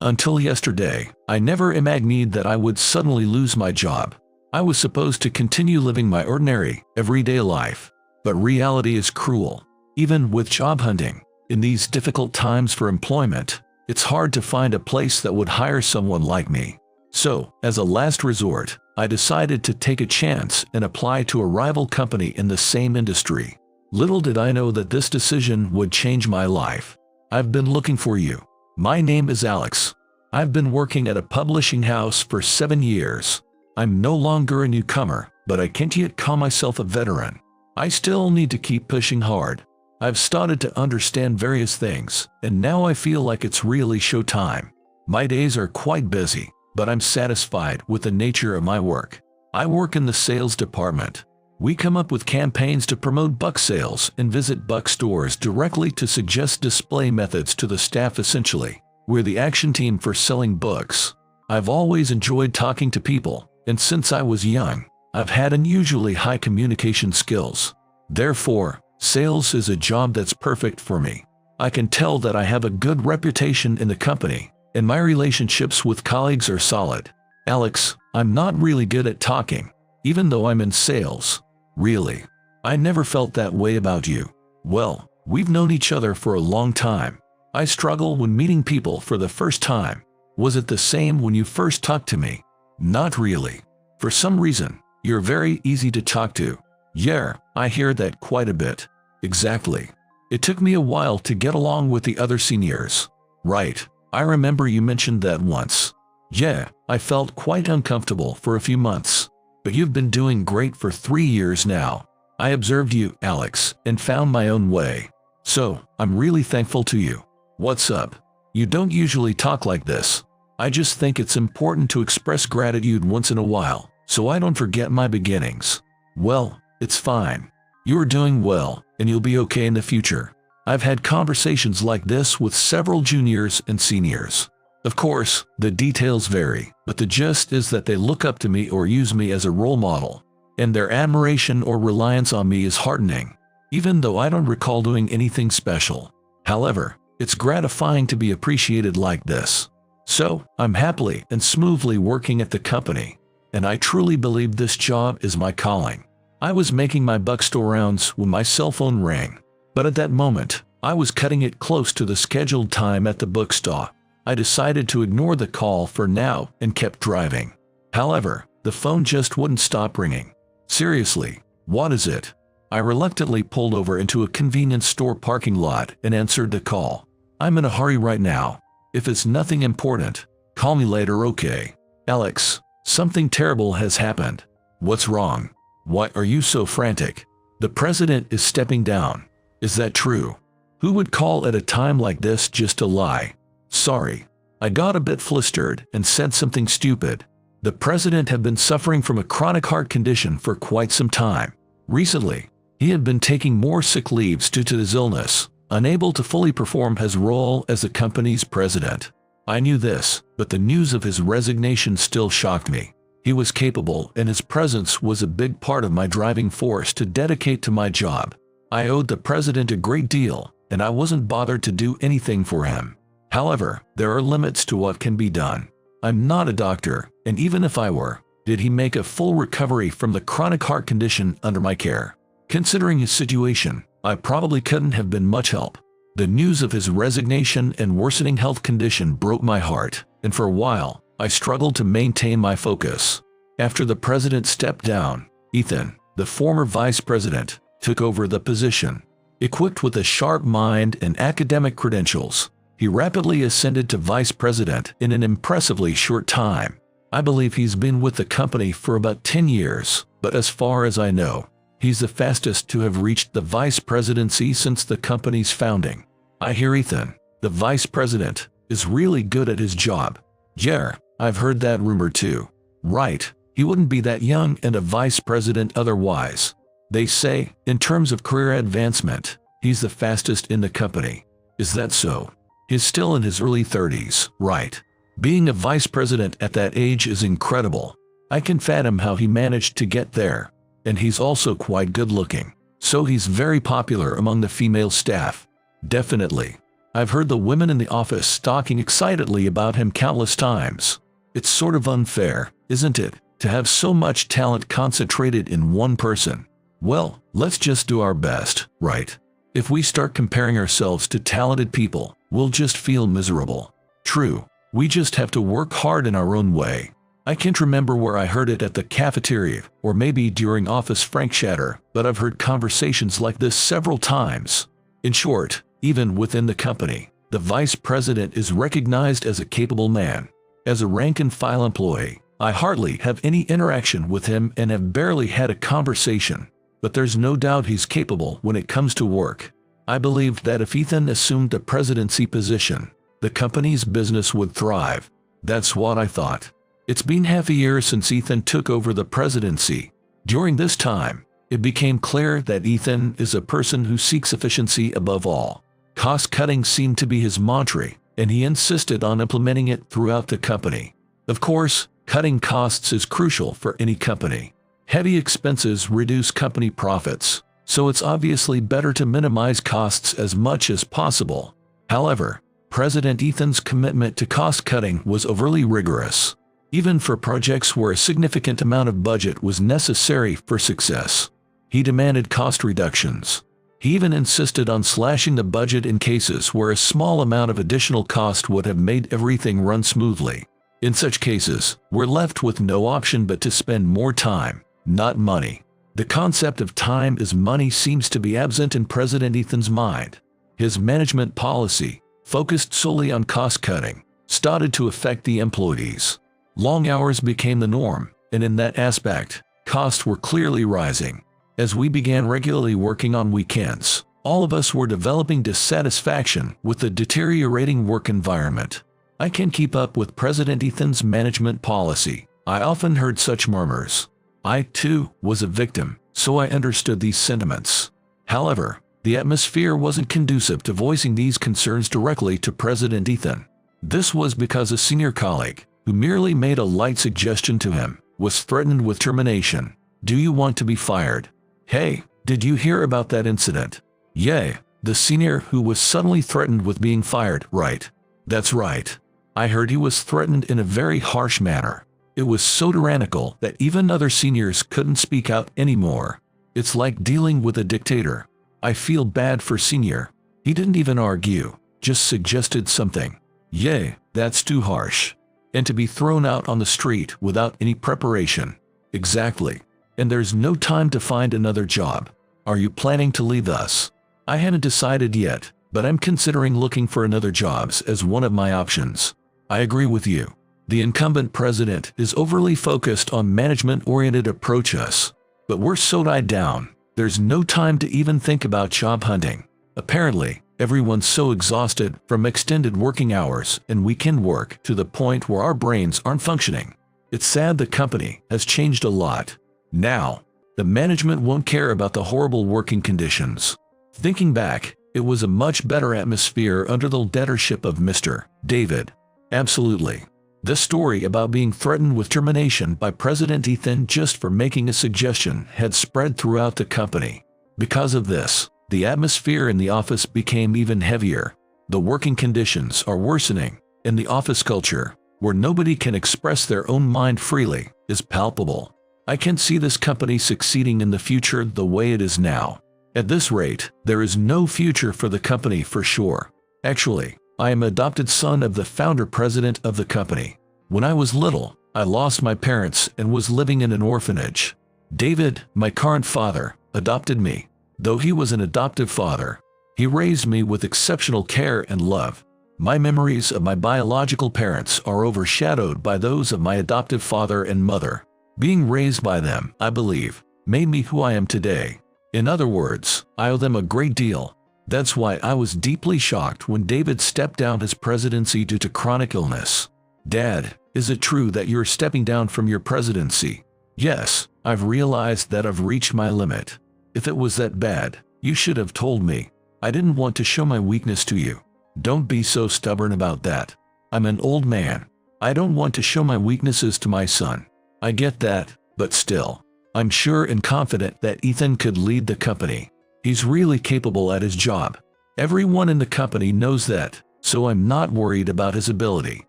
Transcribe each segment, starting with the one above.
Until yesterday, I never imagined that I would suddenly lose my job. I was supposed to continue living my ordinary, everyday life. But reality is cruel. Even with job hunting, in these difficult times for employment, it's hard to find a place that would hire someone like me. So, as a last resort, I decided to take a chance and apply to a rival company in the same industry. Little did I know that this decision would change my life. I've been looking for you. My name is Alex. I've been working at a publishing house for 7 years. I'm no longer a newcomer, but I can't yet call myself a veteran. I still need to keep pushing hard. I've started to understand various things, and now I feel like it's really showtime. My days are quite busy, but I'm satisfied with the nature of my work. I work in the sales department. We come up with campaigns to promote book sales and visit bookstores directly to suggest display methods to the staff. Essentially, we're the action team for selling books. I've always enjoyed talking to people, and since I was young, I've had unusually high communication skills. Therefore, sales is a job that's perfect for me. I can tell that I have a good reputation in the company, and my relationships with colleagues are solid. Alex, I'm not really good at talking, even though I'm in sales. Really. I never felt that way about you. Well, we've known each other for a long time. I struggle when meeting people for the first time. Was it the same when you first talked to me? Not really. For some reason, you're very easy to talk to. Yeah, I hear that quite a bit. Exactly. It took me a while to get along with the other seniors. Right. I remember you mentioned that once. Yeah, I felt quite uncomfortable for a few months. But you've been doing great for 3 years now. I observed you, Alex, and found my own way. So, I'm really thankful to you. What's up? You don't usually talk like this. I just think it's important to express gratitude once in a while, so I don't forget my beginnings. Well, it's fine. You're doing well, and you'll be okay in the future. I've had conversations like this with several juniors and seniors. Of course, the details vary, but the gist is that they look up to me or use me as a role model, and their admiration or reliance on me is heartening, even though I don't recall doing anything special. However, it's gratifying to be appreciated like this. So, I'm happily and smoothly working at the company, and I truly believe this job is my calling. I was making my bookstore rounds when my cell phone rang, but at that moment, I was cutting it close to the scheduled time at the bookstore. I decided to ignore the call for now and kept driving. However, the phone just wouldn't stop ringing. Seriously, what is it? I reluctantly pulled over into a convenience store parking lot and answered the call. I'm in a hurry right now. If it's nothing important, call me later, okay? Alex, something terrible has happened. What's wrong? Why are you so frantic? The president is stepping down. Is that true? Who would call at a time like this just to lie? Sorry, I got a bit flustered and said something stupid. The president had been suffering from a chronic heart condition for quite some time. Recently, he had been taking more sick leaves due to his illness, unable to fully perform his role as the company's president. I knew this, but the news of his resignation still shocked me. He was capable, and his presence was a big part of my driving force to dedicate to my job. I owed the president a great deal, and I wasn't bothered to do anything for him. However, there are limits to what can be done. I'm not a doctor, and even if I were, did he make a full recovery from the chronic heart condition under my care? Considering his situation, I probably couldn't have been much help. The news of his resignation and worsening health condition broke my heart, and for a while, I struggled to maintain my focus. After the president stepped down, Ethan, the former vice president, took over the position. Equipped with a sharp mind and academic credentials, he rapidly ascended to vice president in an impressively short time. I believe he's been with the company for about 10 years, but as far as I know, he's the fastest to have reached the vice presidency since the company's founding. I hear Ethan, the vice president, is really good at his job. Yeah, I've heard that rumor too. Right, he wouldn't be that young and a vice president otherwise. They say, in terms of career advancement, he's the fastest in the company. Is that so? He's still in his early 30s, right? Being a vice president at that age is incredible. I can fathom how he managed to get there. And he's also quite good looking. So he's very popular among the female staff. Definitely. I've heard the women in the office talking excitedly about him countless times. It's sort of unfair, isn't it, to have so much talent concentrated in one person? Well, let's just do our best, right? If we start comparing ourselves to talented people, we'll just feel miserable. True, we just have to work hard in our own way. I can't remember where I heard it, at the cafeteria, or maybe during office frank chatter, but I've heard conversations like this several times. In short, even within the company, the vice president is recognized as a capable man. As a rank-and-file employee, I hardly have any interaction with him and have barely had a conversation. But there's no doubt he's capable when it comes to work. I believed that if Ethan assumed a presidency position, the company's business would thrive. That's what I thought. It's been half a year since Ethan took over the presidency. During this time, it became clear that Ethan is a person who seeks efficiency above all. Cost-cutting seemed to be his mantra, and he insisted on implementing it throughout the company. Of course, cutting costs is crucial for any company. Heavy expenses reduce company profits, so it's obviously better to minimize costs as much as possible. However, President Ethan's commitment to cost-cutting was overly rigorous, even for projects where a significant amount of budget was necessary for success. He demanded cost reductions. He even insisted on slashing the budget in cases where a small amount of additional cost would have made everything run smoothly. In such cases, we're left with no option but to spend more time, not money. The concept of time is money seems to be absent in President Ethan's mind. His management policy, focused solely on cost-cutting, started to affect the employees. Long hours became the norm, and in that aspect, costs were clearly rising. As we began regularly working on weekends, all of us were developing dissatisfaction with the deteriorating work environment. I can't keep up with President Ethan's management policy. I often heard such murmurs. I, too, was a victim, so I understood these sentiments. However, the atmosphere wasn't conducive to voicing these concerns directly to President Ethan. This was because a senior colleague, who merely made a light suggestion to him, was threatened with termination. "Do you want to be fired? Hey, did you hear about that incident?" "Yeah, the senior who was suddenly threatened with being fired, right?" "That's right. I heard he was threatened in a very harsh manner. It was so tyrannical that even other seniors couldn't speak out anymore. It's like dealing with a dictator. I feel bad for senior. He didn't even argue, just suggested something. Yeah, that's too harsh. And to be thrown out on the street without any preparation." "Exactly. And there's no time to find another job. Are you planning to leave us?" "I haven't decided yet, but I'm considering looking for another jobs as one of my options." I agree with you. The incumbent president is overly focused on management-oriented approaches. But we're so tied down, there's no time to even think about job hunting. Apparently, everyone's so exhausted from extended working hours and weekend work to the point where our brains aren't functioning. It's sad the company has changed a lot. Now, the management won't care about the horrible working conditions. Thinking back, it was a much better atmosphere under the leadership of Mr. David. Absolutely. This story about being threatened with termination by President Ethan just for making a suggestion had spread throughout the company. Because of this, the atmosphere in the office became even heavier. The working conditions are worsening, and the office culture, where nobody can express their own mind freely, is palpable. I can see this company succeeding in the future the way it is now. At this rate, there is no future for the company for sure. Actually, I am adopted son of the founder-president of the company. When I was little, I lost my parents and was living in an orphanage. David, my current father, adopted me. Though he was an adoptive father, he raised me with exceptional care and love. My memories of my biological parents are overshadowed by those of my adoptive father and mother. Being raised by them, I believe, made me who I am today. In other words, I owe them a great deal. That's why I was deeply shocked when David stepped down his presidency due to chronic illness. "Dad, is it true that you're stepping down from your presidency?" "Yes, I've realized that I've reached my limit. If it was that bad, you should have told me. I didn't want to show my weakness to you." "Don't be so stubborn about that. I'm an old man. I don't want to show my weaknesses to my son." "I get that, but still, I'm sure and confident that Ethan could lead the company. He's really capable at his job." Everyone in the company knows that, so I'm not worried about his ability.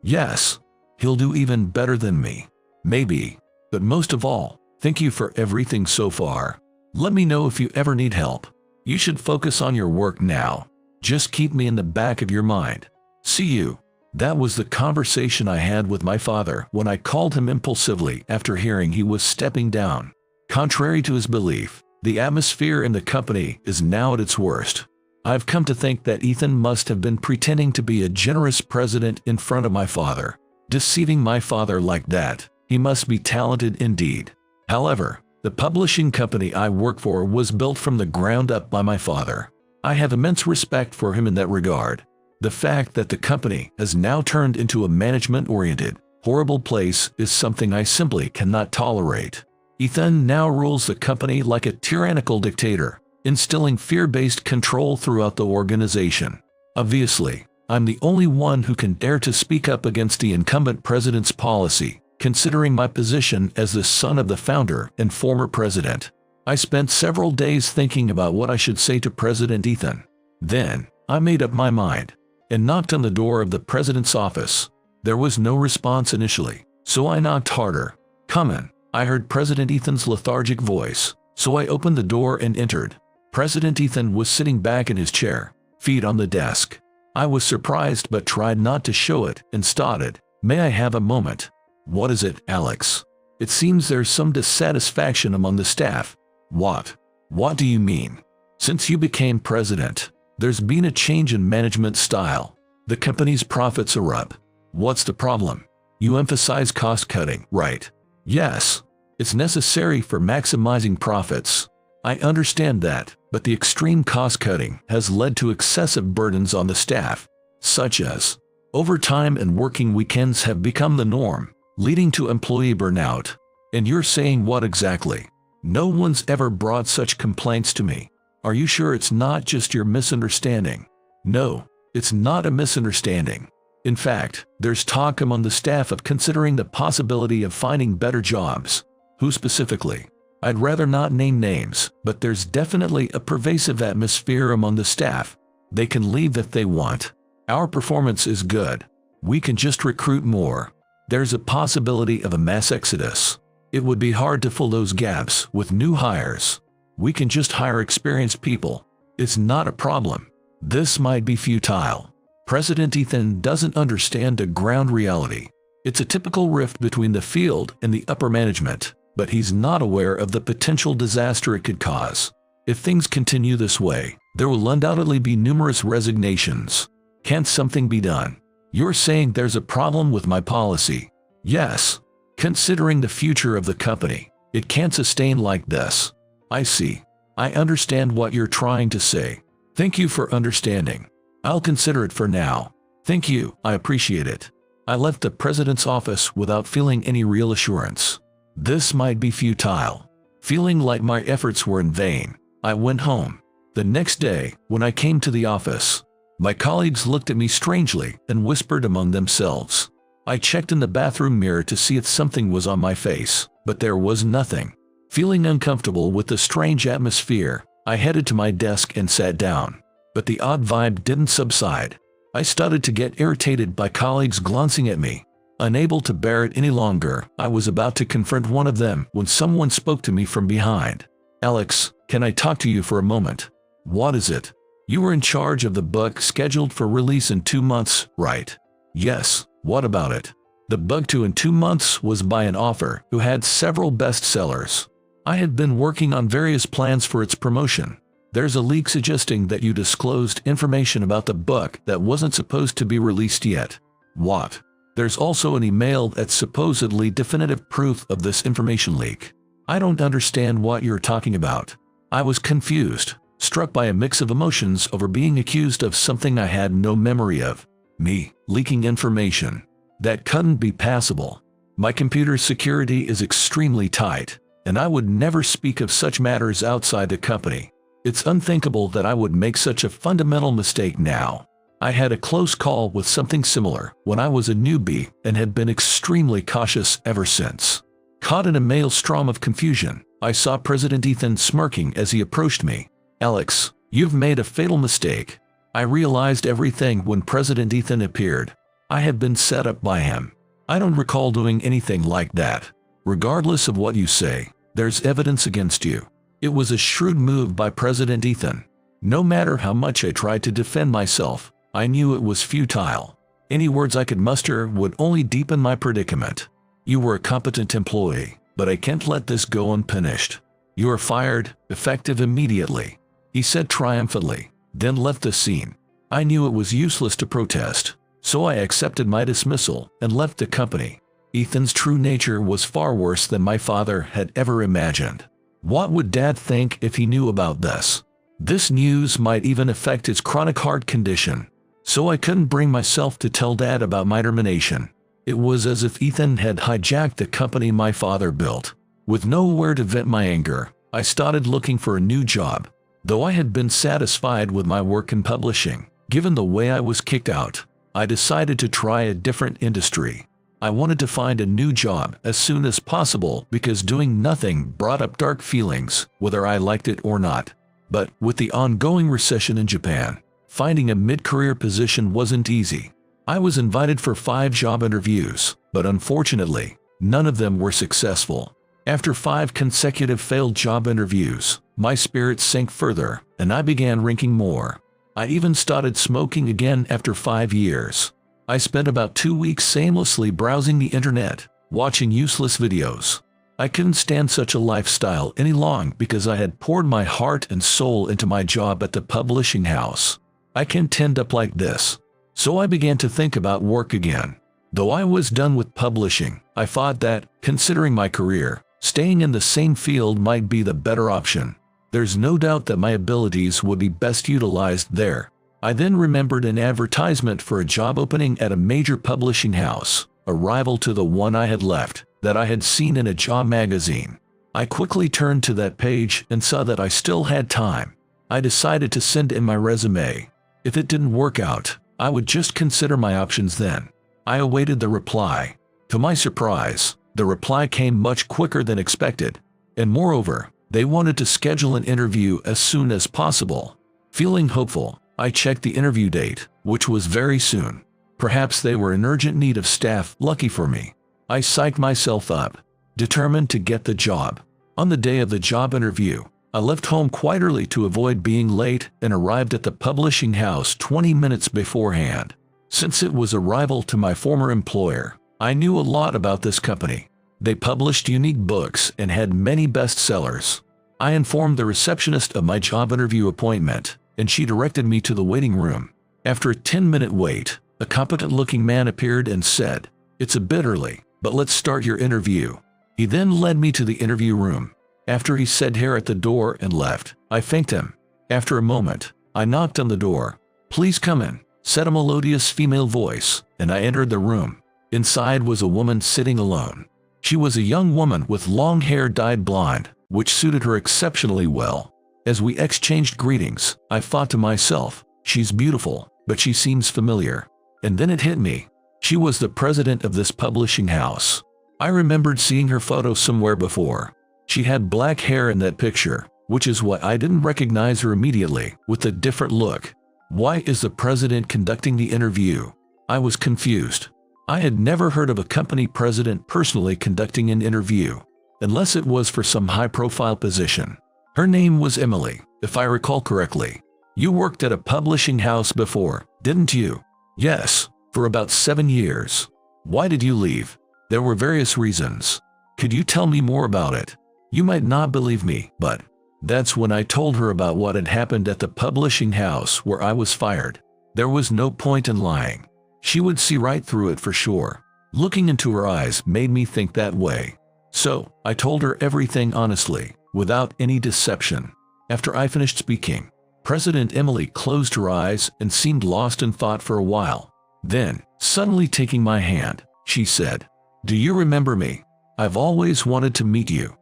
Yes, he'll do even better than me. Maybe. But most of all, thank you for everything so far. Let me know if you ever need help. You should focus on your work now. Just keep me in the back of your mind. See you. That was the conversation I had with my father when I called him impulsively after hearing he was stepping down. Contrary to his belief, the atmosphere in the company is now at its worst. I've come to think that Ethan must have been pretending to be a generous president in front of my father. Deceiving my father like that, he must be talented indeed. However, the publishing company I work for was built from the ground up by my father. I have immense respect for him in that regard. The fact that the company has now turned into a management-oriented, horrible place is something I simply cannot tolerate. Ethan now rules the company like a tyrannical dictator, instilling fear-based control throughout the organization. Obviously, I'm the only one who can dare to speak up against the incumbent president's policy, considering my position as the son of the founder and former president. I spent several days thinking about what I should say to President Ethan. Then, I made up my mind and knocked on the door of the president's office. There was no response initially, so I knocked harder. "Come in." I heard President Ethan's lethargic voice, so I opened the door and entered. President Ethan was sitting back in his chair, feet on the desk. I was surprised but tried not to show it and started, "May I have a moment?" "What is it, Alex?" "It seems there's some dissatisfaction among the staff." "What? What do you mean?" "Since you became president, there's been a change in management style. The company's profits are up." "What's the problem?" "You emphasize cost-cutting, right?" "Yes. It's necessary for maximizing profits." "I understand that, but the extreme cost-cutting has led to excessive burdens on the staff, such as overtime and working weekends have become the norm, leading to employee burnout." "And you're saying what exactly?" "No one's ever brought such complaints to me." "Are you sure it's not just your misunderstanding?" "No, it's not a misunderstanding. In fact, there's talk among the staff of considering the possibility of finding better jobs." "Who specifically?" "I'd rather not name names, but there's definitely a pervasive atmosphere among the staff. They can leave if they want. Our performance is good. We can just recruit more. There's a possibility of a mass exodus. It would be hard to fill those gaps with new hires. We can just hire experienced people. It's not a problem." This might be futile. President Ethan doesn't understand the ground reality. It's a typical rift between the field and the upper management, but he's not aware of the potential disaster it could cause. If things continue this way, there will undoubtedly be numerous resignations. Can't something be done? "You're saying there's a problem with my policy?" "Yes. Considering the future of the company, it can't sustain like this." "I see. I understand what you're trying to say. Thank you for understanding. I'll consider it for now." "Thank you, I appreciate it." I left the president's office without feeling any real assurance. This might be futile. Feeling like my efforts were in vain, I went home. The next day, when I came to the office, my colleagues looked at me strangely and whispered among themselves. I checked in the bathroom mirror to see if something was on my face, but there was nothing. Feeling uncomfortable with the strange atmosphere, I headed to my desk and sat down. But the odd vibe didn't subside. I started to get irritated by colleagues glancing at me. Unable to bear it any longer, I was about to confront one of them when someone spoke to me from behind. "Alex, can I talk to you for a moment?" "What is it?" "You were in charge of the book scheduled for release in 2 months, right?" "Yes, what about it?" "The book due in 2 months was by an author who had several bestsellers. I had been working on various plans for its promotion. There's a leak suggesting that you disclosed information about the book that wasn't supposed to be released yet." "What?" "There's also an email that's supposedly definitive proof of this information leak." "I don't understand what you're talking about." I was confused, struck by a mix of emotions over being accused of something I had no memory of. Me, leaking information. That couldn't be passable. My computer security is extremely tight, and I would never speak of such matters outside the company. It's unthinkable that I would make such a fundamental mistake now. I had a close call with something similar when I was a newbie and had been extremely cautious ever since. Caught in a maelstrom of confusion, I saw President Ethan smirking as he approached me. "Alex, you've made a fatal mistake. I realized everything when President Ethan appeared. I had been set up by him. I don't recall doing anything like that. Regardless of what you say, there's evidence against you. It was a shrewd move by President Ethan. No matter how much I tried to defend myself, I knew it was futile. Any words I could muster would only deepen my predicament. You were a competent employee, but I can't let this go unpunished. You are fired, effective immediately, he said triumphantly, then left the scene. I knew it was useless to protest, so I accepted my dismissal and left the company. Ethan's true nature was far worse than my father had ever imagined. What would Dad think if he knew about this? This news might even affect his chronic heart condition, so I couldn't bring myself to tell Dad about my termination. It was as if Ethan had hijacked the company my father built. With nowhere to vent my anger, I started looking for a new job. Though I had been satisfied with my work in publishing, given the way I was kicked out, I decided to try a different industry. I wanted to find a new job as soon as possible because doing nothing brought up dark feelings, whether I liked it or not. But with the ongoing recession in Japan, finding a mid-career position wasn't easy. I was invited for 5 job interviews, but unfortunately, none of them were successful. After 5 consecutive failed job interviews, my spirits sank further, and I began drinking more. I even started smoking again after 5 years. I spent about 2 weeks aimlessly browsing the internet, watching useless videos. I couldn't stand such a lifestyle any longer because I had poured my heart and soul into my job at the publishing house. I can't end up like this. So I began to think about work again. Though I was done with publishing, I thought that, considering my career, staying in the same field might be the better option. There's no doubt that my abilities would be best utilized there. I then remembered an advertisement for a job opening at a major publishing house, a rival to the one I had left, that I had seen in a job magazine. I quickly turned to that page and saw that I still had time. I decided to send in my resume. If it didn't work out, I would just consider my options then. I awaited the reply. To my surprise, the reply came much quicker than expected, and moreover, they wanted to schedule an interview as soon as possible. Feeling hopeful, I checked the interview date, which was very soon. Perhaps they were in urgent need of staff. Lucky for me, I psyched myself up, determined to get the job. On the day of the job interview, I left home quite early to avoid being late and arrived at the publishing house 20 minutes beforehand. Since it was a rival to my former employer, I knew a lot about this company. They published unique books and had many bestsellers. I informed the receptionist of my job interview appointment, and she directed me to the waiting room. After a 10-minute wait, a competent-looking man appeared and said, "It's a bit early, but let's start your interview." He then led me to the interview room. After he said "here" at the door and left, I thanked him. After a moment, I knocked on the door. "Please come in," said a melodious female voice, and I entered the room. Inside was a woman sitting alone. She was a young woman with long hair dyed blonde, which suited her exceptionally well. As we exchanged greetings, I thought to myself, she's beautiful, but she seems familiar. And then it hit me. She was the president of this publishing house. I remembered seeing her photo somewhere before. She had black hair in that picture, which is why I didn't recognize her immediately, with a different look. Why is the president conducting the interview? I was confused. I had never heard of a company president personally conducting an interview, unless it was for some high-profile position. Her name was Emily, if I recall correctly. You worked at a publishing house before, didn't you? Yes, for about 7 years. Why did you leave? There were various reasons. Could you tell me more about it? You might not believe me, but that's when I told her about what had happened at the publishing house where I was fired. There was no point in lying. She would see right through it for sure. Looking into her eyes made me think that way. So, I told her everything honestly, without any deception. After I finished speaking, President Emily closed her eyes and seemed lost in thought for a while. Then, suddenly taking my hand, she said, "Do you remember me? I've always wanted to meet you."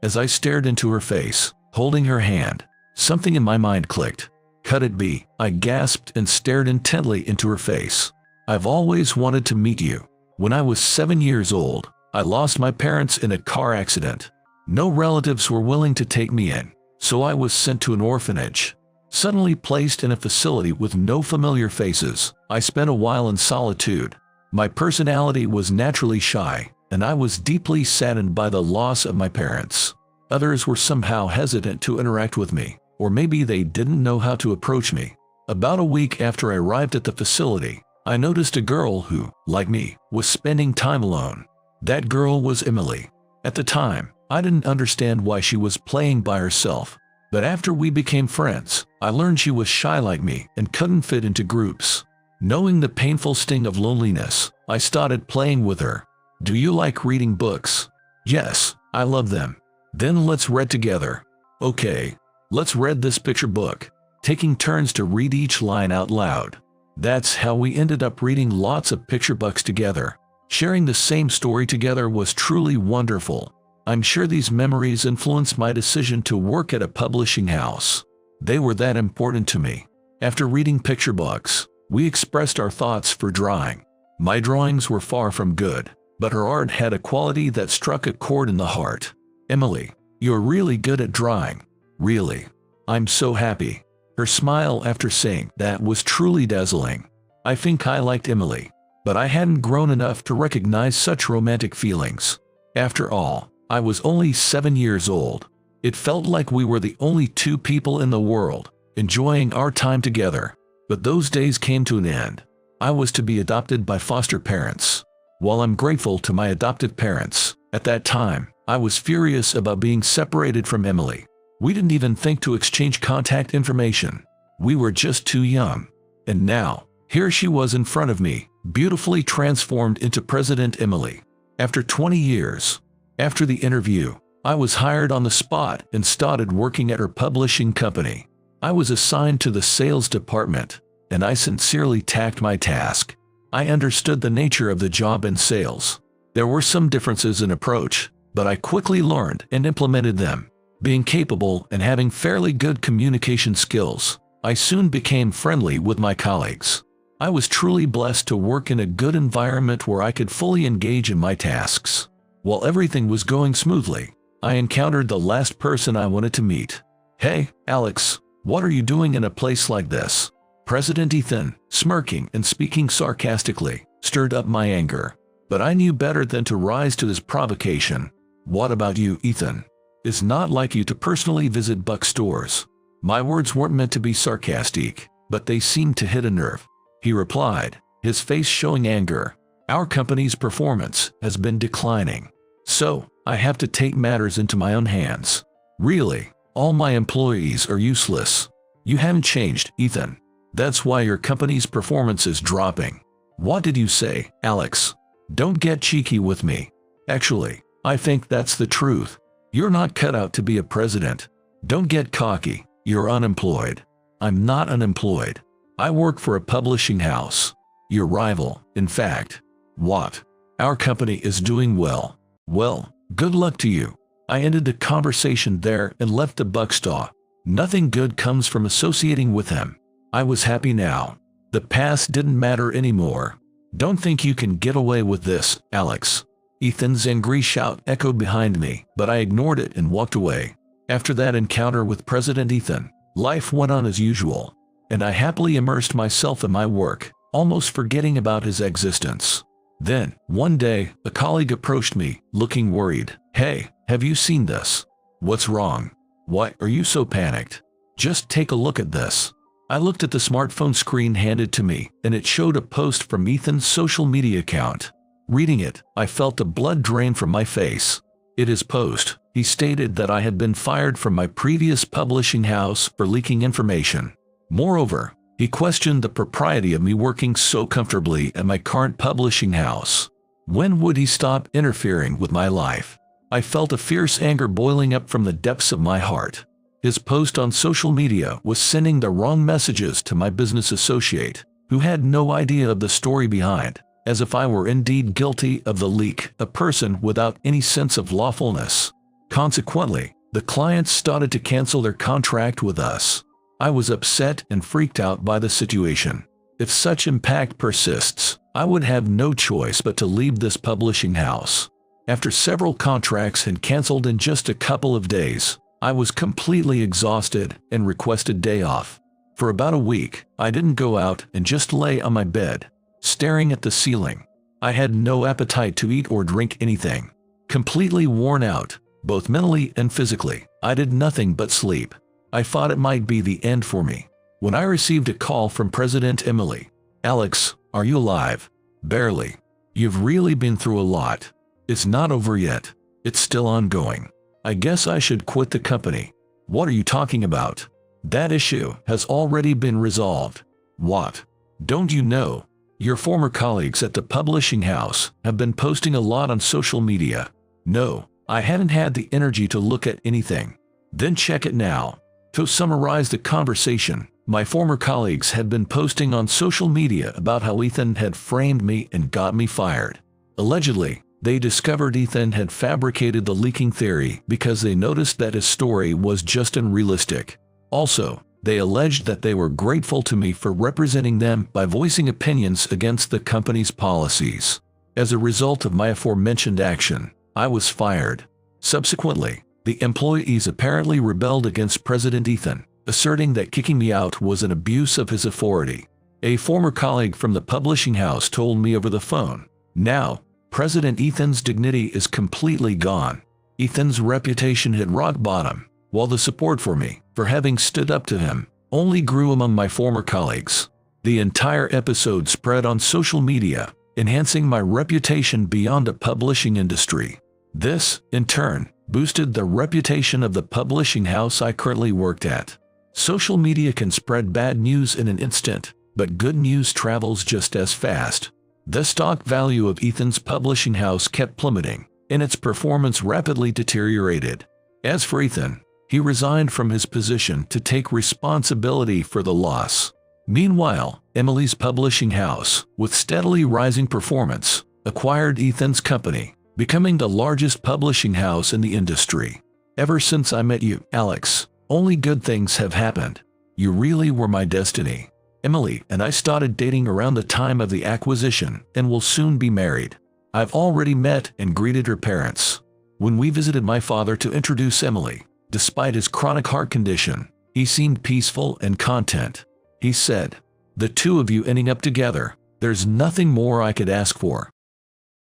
As I stared into her face, holding her hand, something in my mind clicked. Could it be? I gasped and stared intently into her face. "I've always wanted to meet you. When I was 7 years old, I lost my parents in a car accident. No relatives were willing to take me in, so I was sent to an orphanage. Suddenly placed in a facility with no familiar faces, I spent a while in solitude. My personality was naturally shy, and I was deeply saddened by the loss of my parents. Others were somehow hesitant to interact with me, or maybe they didn't know how to approach me. About a week after I arrived at the facility, I noticed a girl who, like me, was spending time alone. That girl was Emily. At the time, I didn't understand why she was playing by herself. But after we became friends, I learned she was shy like me and couldn't fit into groups. Knowing the painful sting of loneliness, I started playing with her. Do you like reading books? Yes, I love them. Then let's read together. Okay, let's read this picture book, taking turns to read each line out loud. That's how we ended up reading lots of picture books together. Sharing the same story together was truly wonderful. I'm sure these memories influenced my decision to work at a publishing house. They were that important to me. After reading picture books, we expressed our thoughts for drawing. My drawings were far from good, but her art had a quality that struck a chord in the heart. Emily, you're really good at drawing. Really. I'm so happy. Her smile after saying that was truly dazzling. I think I liked Emily, but I hadn't grown enough to recognize such romantic feelings. After all, I was only 7 years old. It felt like we were the only two people in the world, enjoying our time together. But those days came to an end. I was to be adopted by foster parents. While I'm grateful to my adoptive parents, at that time, I was furious about being separated from Emily. We didn't even think to exchange contact information. We were just too young. And now, here she was in front of me, beautifully transformed into President Emily. After 20 years, after the interview, I was hired on the spot and started working at her publishing company. I was assigned to the sales department, and I sincerely tacked my task. I understood the nature of the job in sales. There were some differences in approach, but I quickly learned and implemented them. Being capable and having fairly good communication skills, I soon became friendly with my colleagues. I was truly blessed to work in a good environment where I could fully engage in my tasks. While everything was going smoothly, I encountered the last person I wanted to meet. Hey, Alex, what are you doing in a place like this? President Ethan, smirking and speaking sarcastically, stirred up my anger. But I knew better than to rise to this provocation. What about you, Ethan? It's not like you to personally visit bookstores. My words weren't meant to be sarcastic, but they seemed to hit a nerve. He replied, his face showing anger. Our company's performance has been declining. So, I have to take matters into my own hands. Really, all my employees are useless. You haven't changed, Ethan. That's why your company's performance is dropping. What did you say, Alex? Don't get cheeky with me. Actually, I think that's the truth. You're not cut out to be a president. Don't get cocky. You're unemployed. I'm not unemployed. I work for a publishing house. Your rival, in fact. What? Our company is doing well. Well, good luck to you. I ended the conversation there and left the bookstore. Nothing good comes from associating with him. I was happy now. The past didn't matter anymore. Don't think you can get away with this, Alex. Ethan's angry shout echoed behind me, but I ignored it and walked away. After that encounter with President Ethan, life went on as usual, and I happily immersed myself in my work, almost forgetting about his existence. Then, one day, a colleague approached me, looking worried. Hey, have you seen this? What's wrong? Why are you so panicked? Just take a look at this. I looked at the smartphone screen handed to me, and it showed a post from Ethan's social media account. Reading it, I felt the blood drain from my face. In his post, he stated that I had been fired from my previous publishing house for leaking information. Moreover, he questioned the propriety of me working so comfortably at my current publishing house. When would he stop interfering with my life? I felt a fierce anger boiling up from the depths of my heart. His post on social media was sending the wrong messages to my business associate, who had no idea of the story behind, as if I were indeed guilty of the leak, a person without any sense of lawfulness. Consequently, the clients started to cancel their contract with us. I was upset and freaked out by the situation. If such impact persists, I would have no choice but to leave this publishing house. After several contracts had canceled in just a couple of days, I was completely exhausted and requested day off. For about a week, I didn't go out and just lay on my bed, staring at the ceiling. I had no appetite to eat or drink anything. Completely worn out, both mentally and physically, I did nothing but sleep. I thought it might be the end for me, when I received a call from President Emily. "Alex, are you alive?" "Barely. You've really been through a lot. It's not over yet. It's still ongoing. I guess I should quit the company." "What are you talking about? That issue has already been resolved." "What? Don't you know? Your former colleagues at the publishing house have been posting a lot on social media." "No, I haven't had the energy to look at anything." "Then check it now." To summarize the conversation, my former colleagues had been posting on social media about how Ethan had framed me and got me fired. Allegedly, they discovered Ethan had fabricated the leaking theory because they noticed that his story was just unrealistic. Also, they alleged that they were grateful to me for representing them by voicing opinions against the company's policies. As a result of my aforementioned action, I was fired. Subsequently, the employees apparently rebelled against President Ethan, asserting that kicking me out was an abuse of his authority. A former colleague from the publishing house told me over the phone, "Now, President Ethan's dignity is completely gone." Ethan's reputation hit rock bottom, while the support for me, for having stood up to him, only grew among my former colleagues. The entire episode spread on social media, enhancing my reputation beyond the publishing industry. This, in turn, boosted the reputation of the publishing house I currently worked at. Social media can spread bad news in an instant, but good news travels just as fast. The stock value of Ethan's publishing house kept plummeting, and its performance rapidly deteriorated. As for Ethan, he resigned from his position to take responsibility for the loss. Meanwhile, Emily's publishing house, with steadily rising performance, acquired Ethan's company, becoming the largest publishing house in the industry. "Ever since I met you, Alex, only good things have happened. You really were my destiny." Emily and I started dating around the time of the acquisition and will soon be married. I've already met and greeted her parents. When we visited my father to introduce Emily, despite his chronic heart condition, he seemed peaceful and content. He said, "The two of you ending up together, there's nothing more I could ask for."